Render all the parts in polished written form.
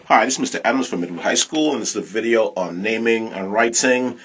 Hi, this is Mr. Adams from Midwood High School, and this is a video on naming and writing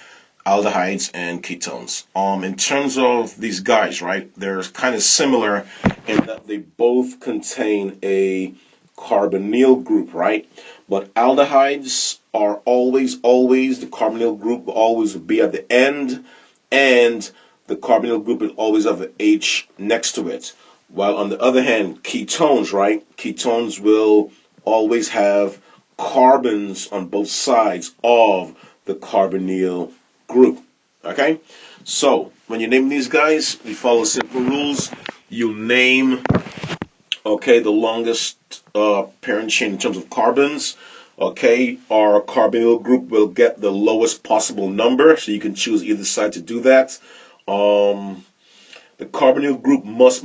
aldehydes and ketones. In terms of these guys, right, they're kind of similar in that they both contain a carbonyl group, right? But aldehydes are always, the carbonyl group will always be at the end, and the carbonyl group will always have an H next to it. While on the other hand, ketones, right, ketones will always have carbons on both sides of the carbonyl group. Okay? So, when you name these guys, you follow simple rules. You name, okay, the longest parent chain in terms of carbons. Okay, our carbonyl group will get the lowest possible number, so you can choose either side to do that. The carbonyl group must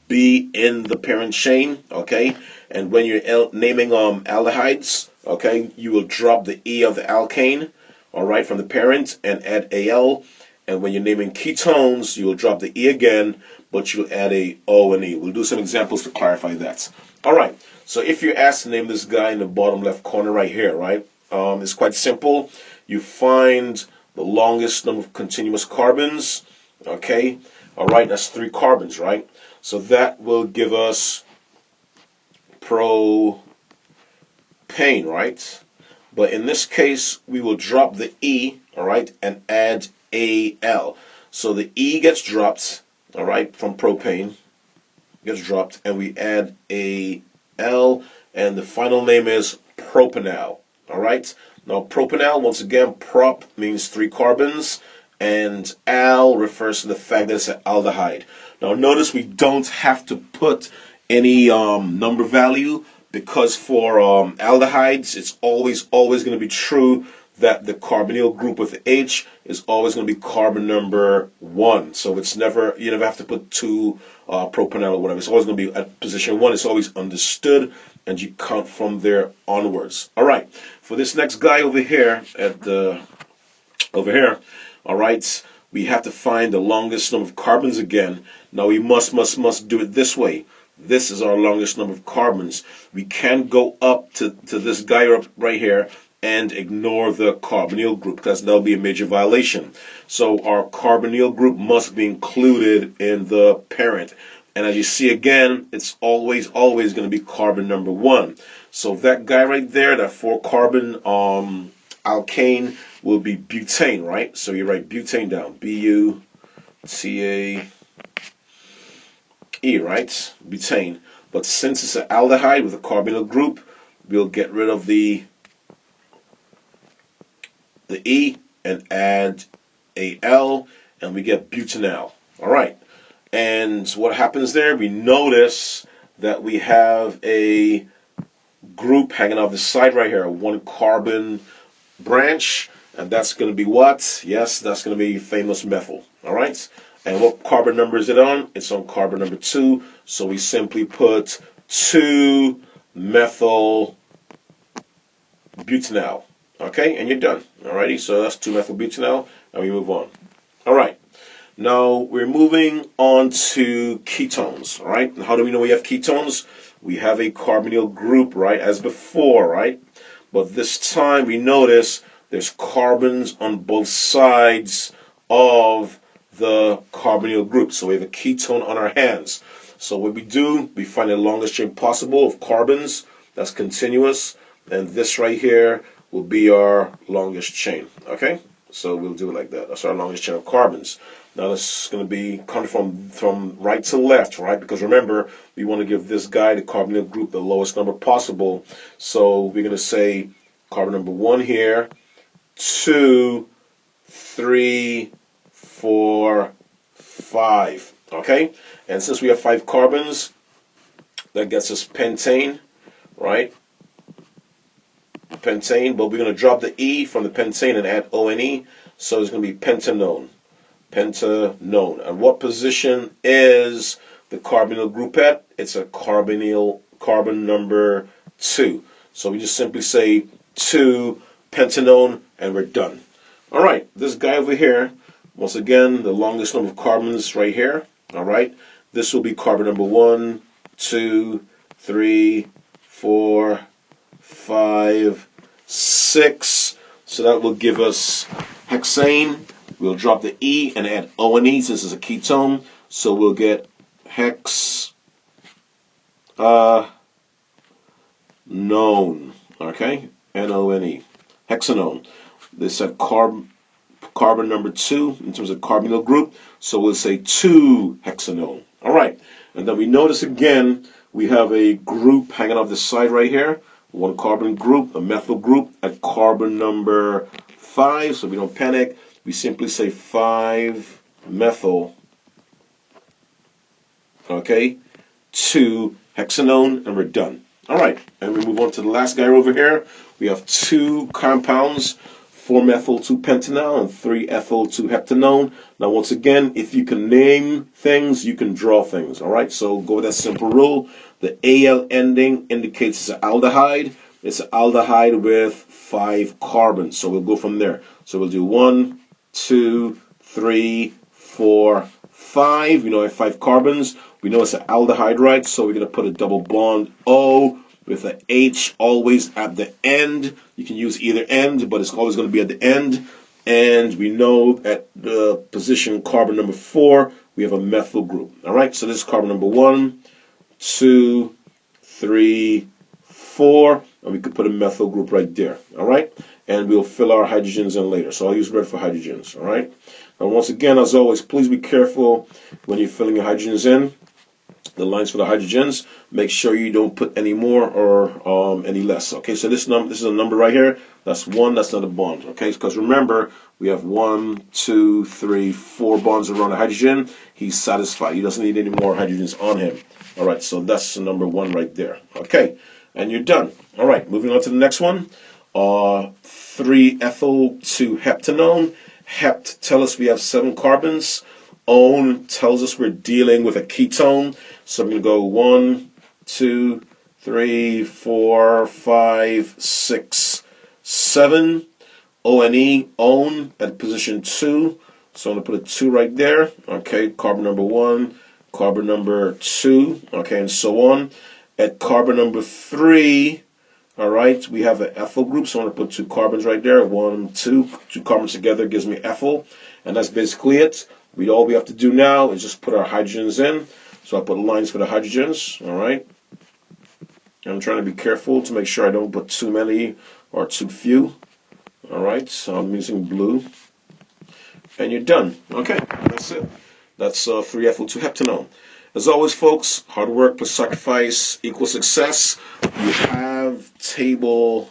be in the parent chain, okay? And when you're naming aldehydes, okay, you will drop the E of the alkane, all right, from the parent and add Al. And when you're naming ketones, you will drop the E again, but you'll add a O and E. We'll do some examples to clarify that. All right, so if you're asked to name this guy in the bottom left corner right here, right, it's quite simple. You find the longest number of continuous carbons, okay? All right, that's 3 carbons, right? So that will give us propane, right? But in this case, we will drop the E, all right, and add Al. So the E gets dropped, all right, from propane, gets dropped, and we add Al, and the final name is propanal, all right? Now, propanal, once again, prop means 3 carbons, and al refers to the fact that it's an aldehyde. Now notice we don't have to put any number value, because for aldehydes it's always going to be true that the carbonyl group with H is always going to be carbon number 1. So it's never, you never have to put 2 propanal or whatever. It's always going to be at position 1. It's always understood, and you count from there onwards. All right, for this next guy over here all right, we have to find the longest number of carbons again. Now we must do it this way. This is our longest number of carbons. We can't go up to this guy right here and ignore the carbonyl group, because that'll be a major violation. So our carbonyl group must be included in the parent. And as you see again, it's always going to be carbon number 1. So that guy right there, that 4 carbon alkane, will be butane, right? So you write butane down, B-U-T-A-E, right? Butane. But since it's an aldehyde with a carbonyl group, we'll get rid of the E and add Al, and we get butanal. All right. And what happens there? We notice that we have a group hanging off the side right here, a 1 carbon branch, and that's going to be what? Yes, that's going to be famous methyl. All right. And what carbon number is it on? It's on carbon number 2. So we simply put 2-methyl butanal. Okay, and you're done. Alrighty, so that's 2-methyl butanal, and we move on. All right. Now we're moving on to ketones. All right. How do we know we have ketones? We have a carbonyl group, right, as before, right? But this time we notice there's carbons on both sides of the carbonyl group. So we have a ketone on our hands. So what we do, we find the longest chain possible of carbons that's continuous, and this right here will be our longest chain. Okay? So we'll do it like that. That's our longest chain of carbons. Now this is going to be coming from right to left, right? Because remember, we want to give this guy, the carbonyl group, the lowest number possible. So we're going to say carbon number 1 here, 2, 3, 4, 5. Okay? And since we have 5 carbons, that gets us pentane, right? Pentane, but we're going to drop the E from the pentane and add O-N-E, so it's going to be pentanone. Pentanone. And what position is the carbonyl group at? It's a carbon number 2. So we just simply say 2 pentanone, and we're done. All right, this guy over here, once again, the longest number of carbons right here. All right, this will be carbon number 1, 2, 3, 4, 5, 6. So that will give us hexane. We'll drop the E and add O and E since it's a ketone. So we'll get known, okay, N-O-N-E, hexanone. This is carbon number 2 in terms of carbonyl group, so we'll say 2-hexanone. All right, and then we notice again we have a group hanging off the side right here, one carbon group, a methyl group at carbon number 5, so we don't panic. We simply say 5-methyl, okay, 2-hexanone, and we're done. All right, and we move on to the last guy over here. We have 2 compounds, 4-methyl-2-pentanol and 3-ethyl-2-heptanone. Now, once again, if you can name things, you can draw things. All right, so go with that simple rule. The Al ending indicates it's an aldehyde. It's an aldehyde with 5 carbons. So we'll go from there. So we'll do 1, 2, 3, 4, 5. We know I have 5 carbons. We know it's an aldehyde, right? So we're going to put a double bond O with an H always at the end. You can use either end, but it's always going to be at the end. And we know at the position carbon number 4, we have a methyl group. All right, so this is carbon number 1, 2, 3, 4. And we could put a methyl group right there. All right, and we'll fill our hydrogens in later. So I'll use red for hydrogens. All right. And once again, as always, please be careful when you're filling your hydrogens in. The lines for the hydrogens, make sure you don't put any more or any less. Okay, so this is a number right here. That's 1. That's not a bond. Okay, because remember we have 1, 2, 3, 4 bonds around the hydrogen. He's satisfied. He doesn't need any more hydrogens on him. All right, so that's the number 1 right there. Okay, and you're done. All right, moving on to the next one. 3-ethyl-2-heptanone. Hept tell us we have 7 carbons. One tells us we're dealing with a ketone. So I'm going to go 1, 2, 3, 4, 5, 6, 7. O-N-E, own, at position 2. So I'm going to put a 2 right there. Okay, carbon number 1, carbon number 2, okay, and so on. At carbon number 3, all right, we have an ethyl group, so I'm going to put 2 carbons right there. 1, 2, 2 carbons together gives me ethyl, and that's basically it. All we have to do now is just put our hydrogens in. So I put lines for the hydrogens, all right. I'm trying to be careful to make sure I don't put too many or too few. All right, so I'm using blue. And you're done. Okay, that's it. That's 3-ethyl-2-heptanone. As always, folks, hard work plus sacrifice equals success. You have table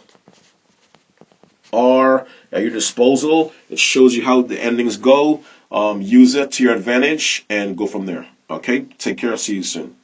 R at your disposal. It shows you how the endings go. Use it to your advantage and go from there. Okay, take care. See you soon.